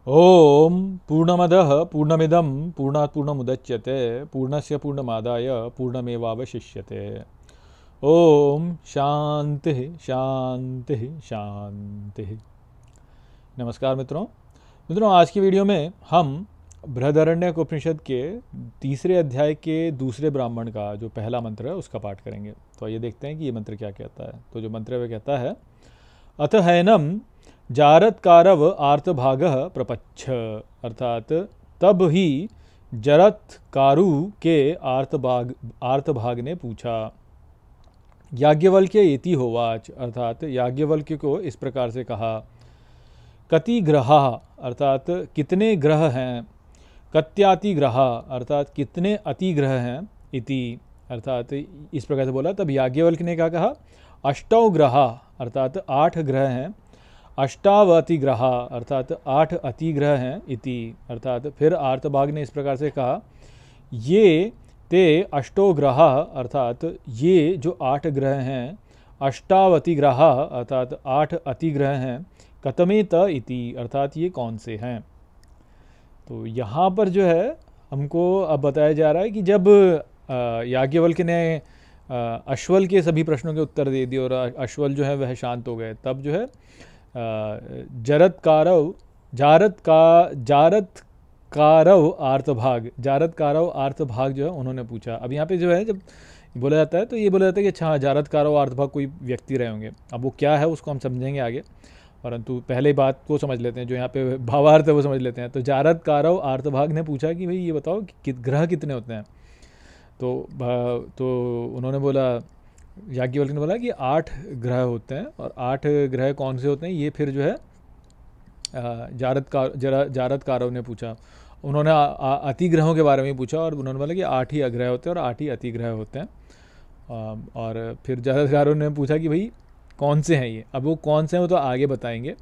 ओम पूर्णमदः पूर्णमिदं पूर्णात् पूर्णमुदच्यते पूर्णस्य पूर्णमादाय पूर्णमेवावशिष्यते। ओम शांति शांति शांति। नमस्कार मित्रों, आज की वीडियो में हम बृहदारण्यक उपनिषद के तीसरे अध्याय के दूसरे ब्राह्मण का जो पहला मंत्र है उसका पाठ करेंगे। तो आइए देखते हैं कि ये मंत्र क्या कहता है। तो जो मंत्र वह कहता है, अथ हैनम जारत्कारव आर्तभागः प्रपच्छ, अर्थात तब ही जरत्कारु के आर्तभाग ने पूछा। याज्ञवल्क्य इति होवाच, अर्थात याज्ञवल्क्य को इस प्रकार से कहा। कति ग्रहा, अर्थात कितने ग्रह हैं। कत्याति ग्रहा, अर्थात कितने अतिग्रह हैं। इति, अर्थात इस प्रकार से बोला। तब याज्ञवल्क्य ने क्या कहा, अष्टौ ग्रहा, अर्थात 8 ग्रह हैं। अष्टावतिग्रहा, अर्थात 8 अतिग्रह हैं। इति, अर्थात फिर आर्तभाग ने इस प्रकार से कहा, ये ते अष्टो ग्रहा, अर्थात ये जो 8 ग्रह हैं। अष्टावतिग्रहा, अर्थात 8 अतिग्रह हैं। कतमे त इति, अर्थात ये कौन से हैं। तो यहाँ पर जो है हमको अब बताया जा रहा है कि जब याज्ञवल्क्य ने अश्वल के सभी प्रश्नों के उत्तर दे दिए और अश्वल जो है वह शांत हो गए, तब जो है जारत्कारव आर्तभाग जो है उन्होंने पूछा। अब यहाँ पे जो है जब बोला जाता है तो ये बोला जाता है कि अच्छा, जारत्कारव आर्तभाग कोई व्यक्ति रहे होंगे। अब वो क्या है उसको हम समझेंगे आगे, परंतु पहले बात को समझ लेते हैं, जो यहाँ पे भावार्थ है वो समझ लेते हैं। तो जारत्कारव आर्तभाग ने पूछा कि भाई ये बताओ कि ग्रह कितने होते हैं। तो उन्होंने बोला, याज्ञवल्क्य ने बोला कि 8 ग्रह होते हैं। और 8 ग्रह कौन से होते हैं, ये फिर जो है जारत्कारव ने पूछा। उन्होंने अतिग्रहों के बारे में पूछा और उन्होंने बोला कि 8 ही अग्रह होते हैं और 8 ही अतिग्रह होते हैं। और फिर जारत्कारव ने पूछा कि भाई कौन से हैं ये। अब वो कौन से हैं वो तो आगे बताएंगे।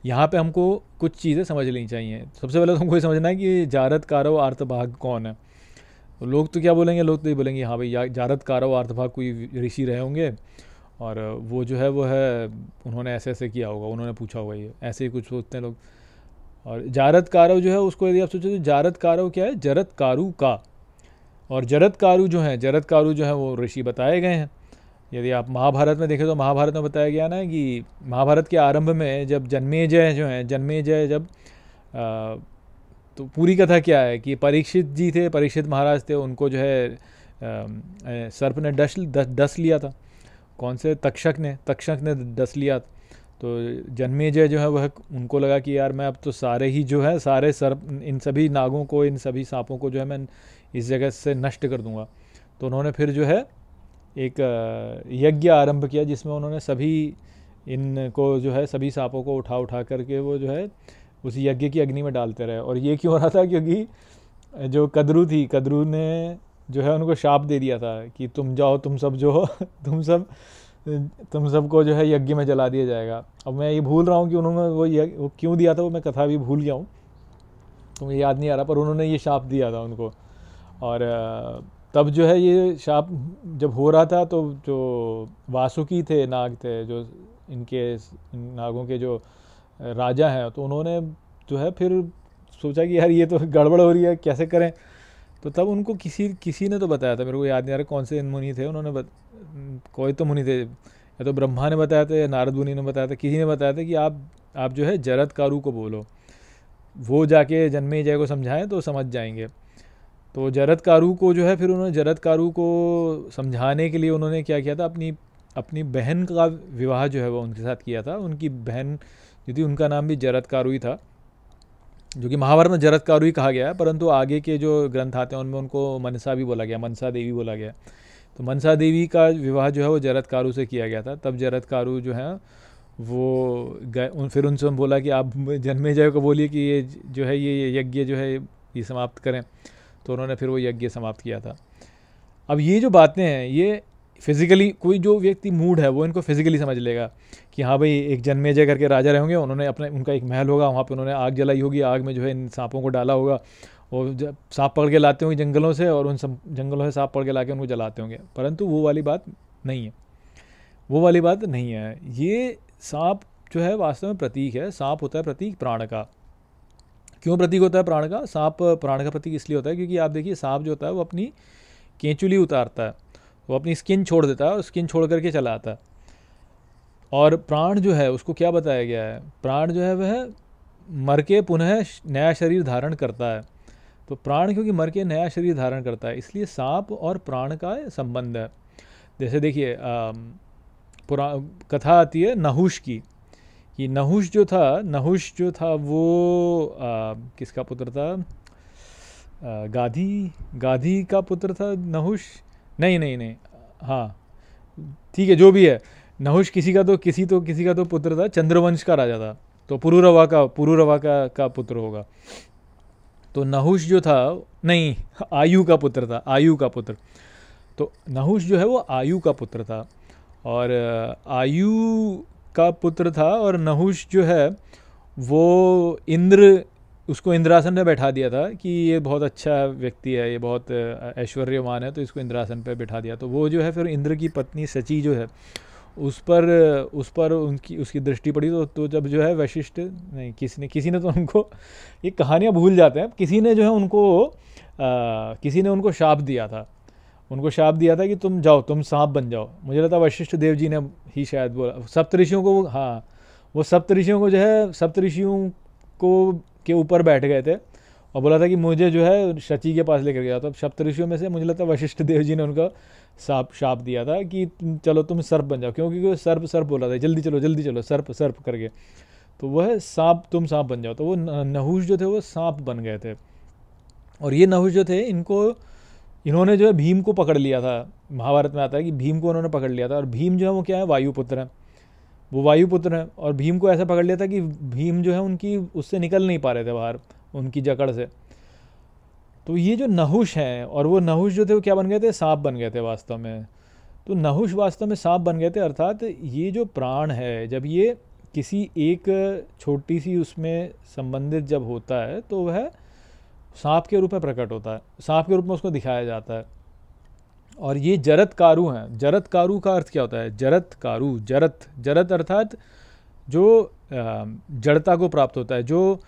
यहाँ पे हमको कुछ चीज़ें समझ लेनी चाहिए। सबसे पहले तो हमको ये समझना है कि जारत्कारव आर्तभाग कौन है। लोग तो क्या बोलेंगे, लोग तो ये बोलेंगे हाँ भाई जारत्कारव आर्तभाग कोई ऋषि रहे होंगे और वो जो है उन्होंने ऐसे ऐसे किया होगा, उन्होंने पूछा होगा, ये ऐसे ही कुछ सोचते हैं लोग। और जारत्कारव जो है उसको यदि आप सोचो तो जारत्कारव क्या है, जरत्कारु का। और जरत्कारु जो है वो ऋषि बताए गए हैं। यदि आप महाभारत में देखें तो महाभारत में बताया गया ना कि महाभारत के आरंभ में जब जन्मेजय जब तो पूरी कथा क्या है कि परीक्षित जी थे, परीक्षित महाराज थे, उनको जो है सर्प ने डस लिया था। कौन से, तक्षक ने डस लिया। तो जन्मेजय जो है वह उनको लगा कि यार मैं अब तो सारे सर्प, इन सभी नागों को, इन सभी सांपों को जो है मैं इस जगह से नष्ट कर दूंगा। तो उन्होंने फिर जो है एक यज्ञ आरंभ किया जिसमें उन्होंने सभी इनको जो है सभी सांपों को उठा करके वो जो है उस यज्ञ की अग्नि में डालते रहे। और ये क्यों हो रहा था, क्योंकि जो कद्रू ने जो है उनको शाप दे दिया था कि तुम जाओ, तुम सब जो हो तुम सबको जो है यज्ञ में जला दिया जाएगा। अब मैं ये भूल रहा हूँ कि उन्होंने वो क्यों दिया था, वो मैं कथा भी भूल गया हूँ, तो मुझे याद नहीं आ रहा, पर उन्होंने ये शाप दिया था उनको। और तब जो है ये शाप जब हो रहा था तो जो वासुकी थे, नाग थे, जो इनके नागों के जो राजा हैं, तो उन्होंने जो है फिर सोचा कि यार ये तो गड़बड़ हो रही है, कैसे करें। तो तब उनको किसी ने तो बताया था, मेरे को याद नहीं आ रहा कौन से मुनि थे, उन्होंने कोई तो मुनि थे, या तो ब्रह्मा ने बताया था या नारद मुनि ने बताया था, किसी ने बताया था कि आप जो है जरत्कारु को बोलो, वो जाके जन्मेजय को समझाएं तो समझ जाएंगे। तो जरत्कारु को जो है फिर उन्होंने जरत्कारु को समझाने के लिए उन्होंने क्या किया था, अपनी बहन का विवाह जो है वो उनके साथ किया था। उनकी बहन जो थी उनका नाम भी जरत्कारु ही था, जो कि महाभारत में जरत्कारु ही कहा गया है, परंतु आगे के जो ग्रंथ आते हैं उनमें उनको मनसा भी बोला गया, मनसा देवी बोला गया। तो मनसा देवी का विवाह जो है वो जरत्कारु से किया गया था। तब जरत्कारु जो है वो फिर उनसे बोला कि आप जन्मेजय को बोलिए कि ये जो है ये यज्ञ जो है ये समाप्त करें। तो उन्होंने फिर वो यज्ञ समाप्त किया था। अब ये जो बातें हैं ये फिज़िकली, कोई जो व्यक्ति मूड है वो इनको फिज़िकली समझ लेगा कि हाँ भाई एक जन्मेजय करके राजा रहे होंगे, उन्होंने उनका एक महल होगा, वहाँ पे उन्होंने आग जलाई होगी, आग में जो है इन सांपों को डाला होगा और जब सांप पकड़ के लाते होंगे जंगलों से, और उन सब जंगलों से सांप पकड़ के ला के उनको जलाते होंगे। परंतु वो वाली बात नहीं है। ये सांप जो है वास्तव में प्रतीक है। सांप होता है प्रतीक प्राण का। क्यों प्रतीक होता है प्राण का? सांप प्राण का प्रतीक इसलिए होता है क्योंकि आप देखिए सांप जो होता है वो अपनी केंचुली उतारता है, वो अपनी स्किन छोड़ देता है और स्किन छोड़ करके चला आता है। और प्राण जो है उसको क्या बताया गया है? प्राण जो है वह मर के पुनः नया शरीर धारण करता है। तो प्राण क्योंकि मर के नया शरीर धारण करता है, इसलिए सांप और प्राण का संबंध है। जैसे देखिए कथा आती है नहुष की, कि नहुष जो था वो किसका पुत्र था? गाधी का पुत्र था नहुष। नहीं, हाँ ठीक है, जो भी है, नहुष किसी का तो पुत्र था, चंद्रवंश का राजा था, तो पुरुरवा का पुत्र होगा। तो नहुष जो था, नहीं, आयु का पुत्र था, आयु का पुत्र। तो नहुष जो है वो आयु का पुत्र था, और आयु का पुत्र था, और नहुष जो है वो उसको इंद्रासन में बैठा दिया था कि ये बहुत अच्छा व्यक्ति है, ये बहुत ऐश्वर्यवान है, तो इसको इंद्रासन पे बैठा दिया। तो वो जो है फिर इंद्र की पत्नी शची जो है उस पर उसकी दृष्टि पड़ी। तो जब जो है वशिष्ठ नहीं, किसी ने तो उनको, ये कहानियाँ भूल जाते हैं, किसी ने जो है उनको शाप दिया था। उनको शाप दिया था कि तुम जाओ, तुम सांप बन जाओ। मुझे लगता है वशिष्ठ देव जी ने ही शायद बोला सप्तऋषियों को, हाँ वो सप्तऋषियों को जो है सप्तऋषियों को के ऊपर बैठ गए थे और बोला था कि मुझे जो है शची के पास लेकर गया। तो अब सप्तऋषियों में से मुझे लगता है वशिष्ठ देव जी ने उनका शाप दिया था कि चलो तुम सर्प बन जाओ, क्योंकि वो सर्प बोला था, जल्दी चलो सर्प करके। तो वह तुम सांप बन जाओ। तो वो नहुष जो थे वो सांप बन गए थे। और ये नहुष जो थे इन्होंने जो है भीम को पकड़ लिया था। महाभारत में आता है कि भीम को उन्होंने पकड़ लिया था, और भीम जो है वो क्या है? वायुपुत्र है, वो वायुपुत्र है। और भीम को ऐसा पकड़ लिया था कि भीम जो है उनकी उससे निकल नहीं पा रहे थे बाहर, उनकी जकड़ से। तो ये जो नहुष हैं, और वो नहुष जो थे वो क्या बन गए थे? सांप बन गए थे वास्तव में। तो नहुष वास्तव में सांप बन गए थे, अर्थात ये जो प्राण है जब ये किसी एक छोटी सी उसमें संबंधित जब होता है तो वह सांप के रूप में प्रकट होता है, सांप के रूप में उसको दिखाया जाता है। और ये जरत्कारु हैं। जरत्कारु का अर्थ क्या होता है? जरत्कारु, जरत अर्थात जो जड़ता को प्राप्त होता है, जो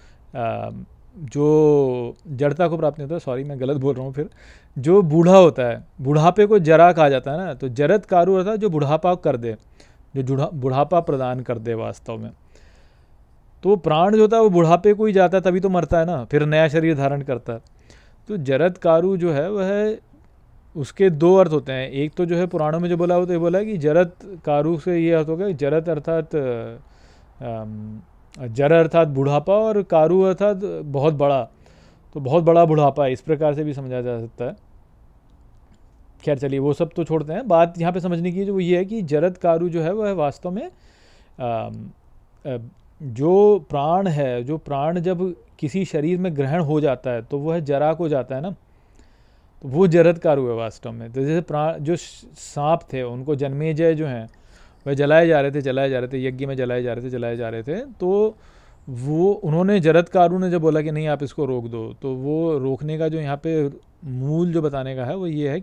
जड़ता को प्राप्त नहीं होता, सॉरी मैं गलत बोल रहा हूँ, फिर जो बूढ़ा होता है, बुढ़ापे को जरा कहा जाता है ना। तो जरत्कारु अर्थात जो बुढ़ापा कर दे, जो बुढ़ापा प्रदान कर दे वास्तव में। तो प्राण जो होता है वो बुढ़ापे को ही जाता है, तभी तो मरता है ना, फिर नया शरीर धारण करता है। तो जरत्कारु जो है वह, उसके दो अर्थ होते हैं। एक तो जो है पुराणों में जो बोला हो तो ये बोला है कि जरत्कारु से ये अर्थ होगा, जरत अर्थात जर अर्थात बुढ़ापा, और कारु अर्थात बहुत बड़ा। तो बहुत बड़ा बुढ़ापा है, इस प्रकार से भी समझा जा सकता है। खैर चलिए वो सब तो छोड़ते हैं। बात यहाँ पे समझने की जो ये है कि जरत्कारु जो है वह वास्तव में जो प्राण है, जो प्राण जब किसी शरीर में ग्रहण हो जाता है तो वह जरा को जाता है ना, तो वो जरत्कारु है वास्तव में। तो जैसे प्राण जो सांप थे उनको जन्मेजय जो हैं वह जलाए जा रहे थे, यज्ञ में जलाए जा रहे थे। तो वो उन्होंने जरत्कारु ने जब बोला कि नहीं आप इसको रोक दो, तो वो रोकने का जो यहाँ पे मूल जो बताने का है वो ये है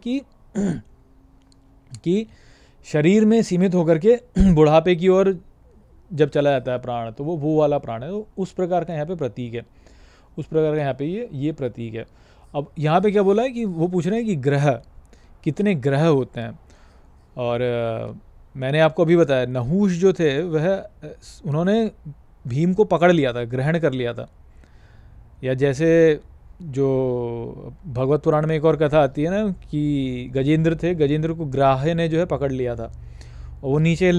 कि शरीर में सीमित होकर के बुढ़ापे की ओर जब चला जाता है प्राण, तो वो वाला प्राण है। तो उस प्रकार का यहाँ पे प्रतीक है, उस प्रकार का यहाँ पे ये प्रतीक है। अब यहाँ पे क्या बोला है कि वो पूछ रहे हैं कि ग्रह, कितने ग्रह होते हैं। और मैंने आपको अभी बताया नहुष जो थे वह, उन्होंने भीम को पकड़ लिया था, ग्रहण कर लिया था। या जैसे जो भगवत पुराण में एक और कथा आती है ना कि गजेंद्र थे, गजेंद्र को ग्राह्य ने जो है पकड़ लिया था, और वो नीचे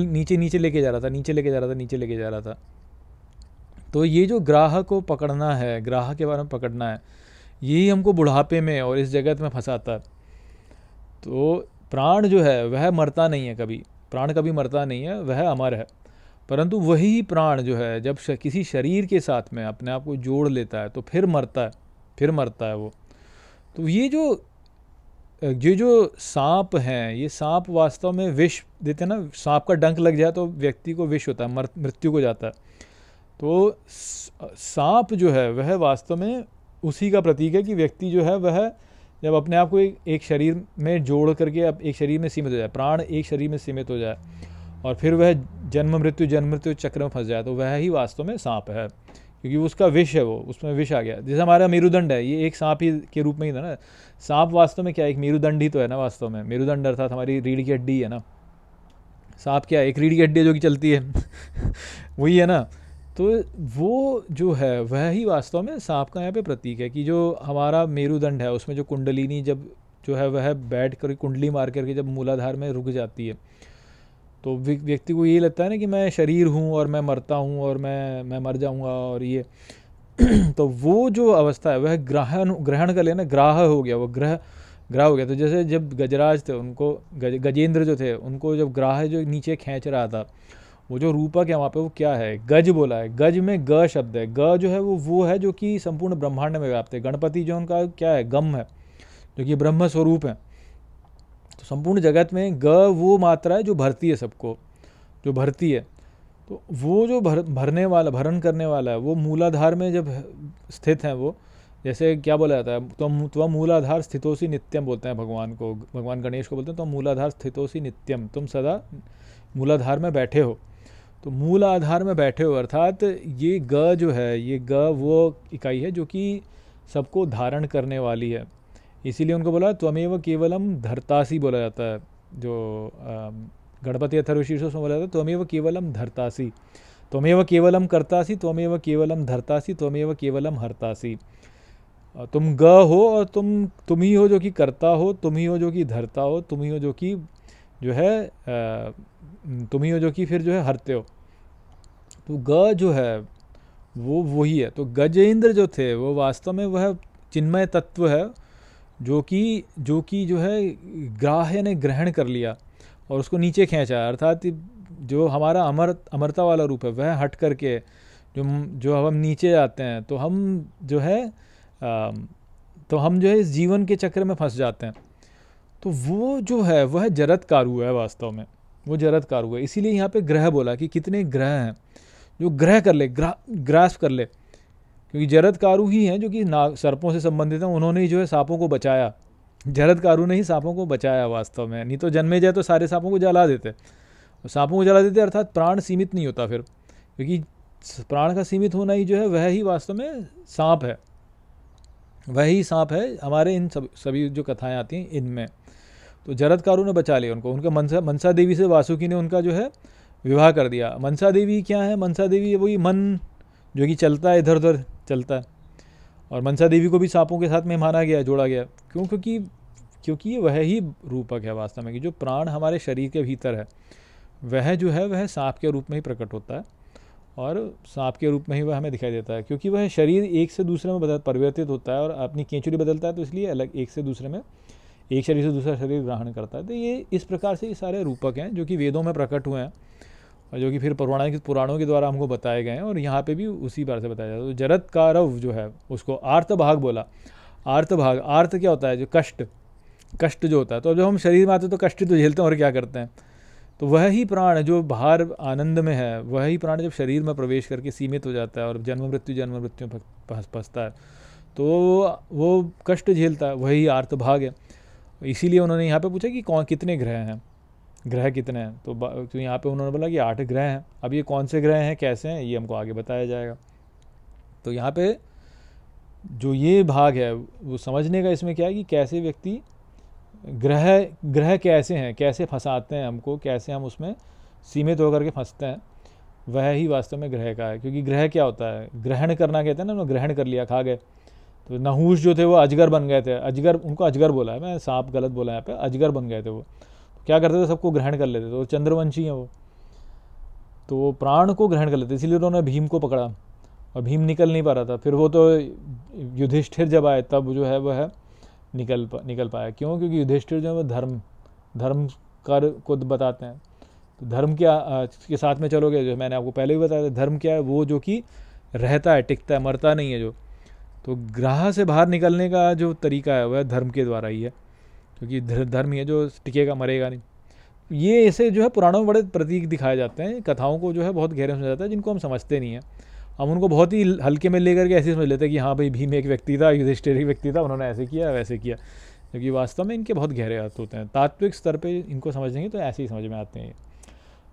लेके जा रहा था। तो ये जो ग्राह को पकड़ना है, ग्राह के बारे में पकड़ना है, यही हमको बुढ़ापे में और इस जगत में फंसाता है। तो प्राण जो है वह मरता नहीं है कभी, प्राण कभी मरता नहीं है, वह अमर है। परंतु वही प्राण जो है जब किसी शरीर के साथ में अपने आप को जोड़ लेता है तो फिर मरता है वो। तो ये जो सांप हैं, ये सांप वास्तव में विष देते हैं ना। सांप का डंक लग जाए तो व्यक्ति को विष होता है, मृत्यु को जाता है। तो सांप जो है वह वास्तव में उसी का प्रतीक है कि व्यक्ति जो है वह जब अपने आप को एक शरीर में जोड़ करके अब एक शरीर में सीमित हो जाए, प्राण एक शरीर में सीमित हो जाए और फिर वह जन्म मृत्यु चक्र में फंस जाए, तो वह ही वास्तव में सांप है। क्योंकि उसका विष है, वो उसमें विष आ गया। जैसे हमारा मेरुदंड है, ये एक सांप ही के रूप में ही था ना। सांप वास्तव में क्या है, एक मेरुदंड ही तो है ना वास्तव में। मेरुदंड अर्थात हमारी रीढ़ की हड्डी है ना। सांप क्या है, एक रीढ़ की हड्डी है जो कि चलती है वही है ना। तो वो जो है वह ही वास्तव में सांप का यहाँ पे प्रतीक है कि जो हमारा मेरुदंड है उसमें जो कुंडलिनी जब जो है वह बैठ कर कुंडली मार करके जब मूलाधार में रुक जाती है, तो व्यक्ति को ये लगता है ना कि मैं शरीर हूँ और मैं मरता हूँ और मैं मर जाऊँगा और ये तो वो जो अवस्था है वह ग्रहण कर लेना, ग्राह हो गया, वो ग्रह हो गया। तो जैसे जब गजराज थे उनको गजेंद्र जो थे उनको जब ग्राह जो नीचे खींच रहा था, वो जो रूपक है वहाँ पे वो क्या है, गज बोला है। गज में ग शब्द है। ग जो है वो है जो कि संपूर्ण ब्रह्मांड में व्याप्त है। गणपति जो उनका क्या है, गम है, जो कि ब्रह्म स्वरूप है। तो संपूर्ण जगत में ग वो मात्रा है जो भरती है सबको, जो भरती है। तो वो जो भरने वाला, भरण करने वाला है, वो मूलाधार में जब स्थित है, वो जैसे क्या बोला जाता है, तो मूलाधार स्थितोसी नित्यम बोलते हैं भगवान को, भगवान गणेश को बोलते हैं तो मूलाधार स्थितोसी नित्यम, तुम सदा मूलाधार में बैठे हो। तो मूल आधार में बैठे हो अर्थात ये ग जो है, ये ग वो इकाई है जो कि सबको धारण करने वाली है। इसीलिए उनको बोला त्वमेव केवलम धर्तासी बोला जाता है। जो गणपति अथर्वशीर्ष में बोला जाता है त्वमेव केवलम धर्तासी, त्वमेव केवलम कर्तासी, त्वमेव केवलम धर्तासी, त्वमेव केवलम हर्तासी। तुम ग हो और तुम ही हो जो कि करता हो, तुम ही हो जो कि धरता हो, तुम ही हो जो कि जो है तुम ही हो जो कि फिर जो है हरते हो। तो ग जो है वो वही है। तो गजेंद्र जो थे वो वास्तव में वह चिन्मय तत्व है जो कि जो है ग्राह्य ने ग्रहण कर लिया और उसको नीचे खींचा। अर्थात जो हमारा अमरता वाला रूप है वह हट करके जो हम नीचे आते हैं तो हम जो है इस जीवन के चक्र में फंस जाते हैं। तो वो जो है वह जरत्कारु है वास्तव में, वो जरत्कारु है। इसीलिए यहाँ पे ग्रह बोला कि कितने ग्रह हैं जो ग्रह कर ले, ग्रास कर ले, क्योंकि जरत्कारु ही हैं जो कि सर्पों से संबंधित हैं। उन्होंने ही जो है सांपों को बचाया, जरत्कारु ने ही सांपों को बचाया वास्तव में। नहीं तो जन्मे जाए तो सारे सांपों को जला देते, और सांपों को जला देते अर्थात प्राण सीमित नहीं होता फिर, क्योंकि प्राण का सीमित होना ही जो है वह ही वास्तव में सांप है, वही सांप है हमारे इन सभी जो कथाएं आती हैं इनमें। तो जरत्कारु ने बचा लिया उनको। उनका मनसा देवी से वासुकी ने उनका जो है विवाह कर दिया। मनसा देवी क्या है, मनसा देवी वही मन जो कि चलता है, इधर उधर चलता है। और मनसा देवी को भी सांपों के साथ में माना गया, जोड़ा गया। क्यों? क्योंकि ये वह ही रूपक है वास्तव में कि जो प्राण हमारे शरीर के भीतर है वह जो है वह सांप के रूप में ही प्रकट होता है और सांप के रूप में ही वह हमें दिखाई देता है। क्योंकि वह शरीर एक से दूसरे में परिवर्तित होता है और अपनी केंचुरी बदलता है, तो इसलिए अलग एक से दूसरे में, एक शरीर से दूसरा शरीर ग्रहण करता है। तो ये इस प्रकार से ये सारे रूपक हैं जो कि वेदों में प्रकट हुए हैं और जो कि फिर पुराणों के द्वारा हमको बताए गए हैं और यहाँ पे भी उसी बार से बताया जाता है। तो जरत्कारव जो है उसको आर्त भाग बोला। आर्त भाग, आर्त क्या होता है, जो कष्ट जो होता है। तो जब हम शरीर में आते हैं तो कष्ट तो झेलते हैं और क्या करते हैं। तो वह ही प्राण जो बाहर आनंद में है, वह ही प्राण जब शरीर में प्रवेश करके सीमित हो जाता है और जन्म मृत्यु फंसता है तो वो कष्ट झेलता है, वही आर्त भाग है। इसीलिए उन्होंने यहाँ पे पूछा कि कितने ग्रह हैं, ग्रह कितने हैं। तो यहाँ पे उन्होंने बोला कि 8 ग्रह हैं। अब ये कौन से ग्रह हैं, कैसे हैं, ये हमको आगे बताया जाएगा। तो यहाँ पे जो ये भाग है वो समझने का इसमें क्या है कि कैसे व्यक्ति ग्रह कैसे हैं, कैसे फंसाते हैं हमको, कैसे हम उसमें सीमित होकर के फंसते हैं, वह ही वास्तव में ग्रह का है। क्योंकि ग्रह क्या होता है, ग्रहण करना कहते हैं ना, उन्होंने ग्रहण कर लिया, खा गए। तो नहुष जो थे वो अजगर बन गए थे। अजगर, उनको अजगर बोला है, मैं सांप गलत बोला यहाँ पे, अजगर बन गए थे वो। तो क्या करते थे, सबको ग्रहण कर लेते थे। वो चंद्रवंशी हैं वो, तो वो प्राण को ग्रहण कर लेते, इसीलिए उन्होंने भीम को पकड़ा और भीम निकल नहीं पा रहा था। फिर वो तो युधिष्ठिर जब आए तब जो है वह निकल पाया। क्यों? क्योंकि युधिष्ठिर जो है वो धर्म कर को बताते हैं। तो धर्म क्या के साथ में चलोगे, जो मैंने आपको पहले भी बताया था, धर्म क्या है, वो जो कि रहता है, टिकता है, मरता नहीं है जो। तो ग्रह से बाहर निकलने का जो तरीका है वह धर्म के द्वारा ही है, क्योंकि धर्म ही है जो टिकेगा, मरेगा नहीं। ये ऐसे जो है पुराणों में बड़े प्रतीक दिखाए जाते हैं, कथाओं को जो है बहुत गहरे समझा जाता है, जिनको हम समझते नहीं हैं। हम उनको बहुत ही हल्के में लेकर के ऐसे समझ लेते हैं कि हाँ भाई भीम एक व्यक्ति था, युधिष्ठिर एक व्यक्ति था, उन्होंने ऐसे किया वैसे किया, क्योंकि वास्तव में इनके बहुत गहरे अर्थ होते हैं। तात्विक स्तर पे इनको समझेंगे तो ऐसे ही समझ में आते हैं।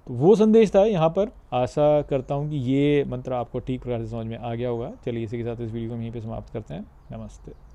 तो वो संदेश था यहाँ पर। आशा करता हूँ कि ये मंत्र आपको ठीक प्रकार से समझ में आ गया होगा। चलिए इसी के साथ इस वीडियो को हम यहीं पे समाप्त करते हैं। नमस्ते।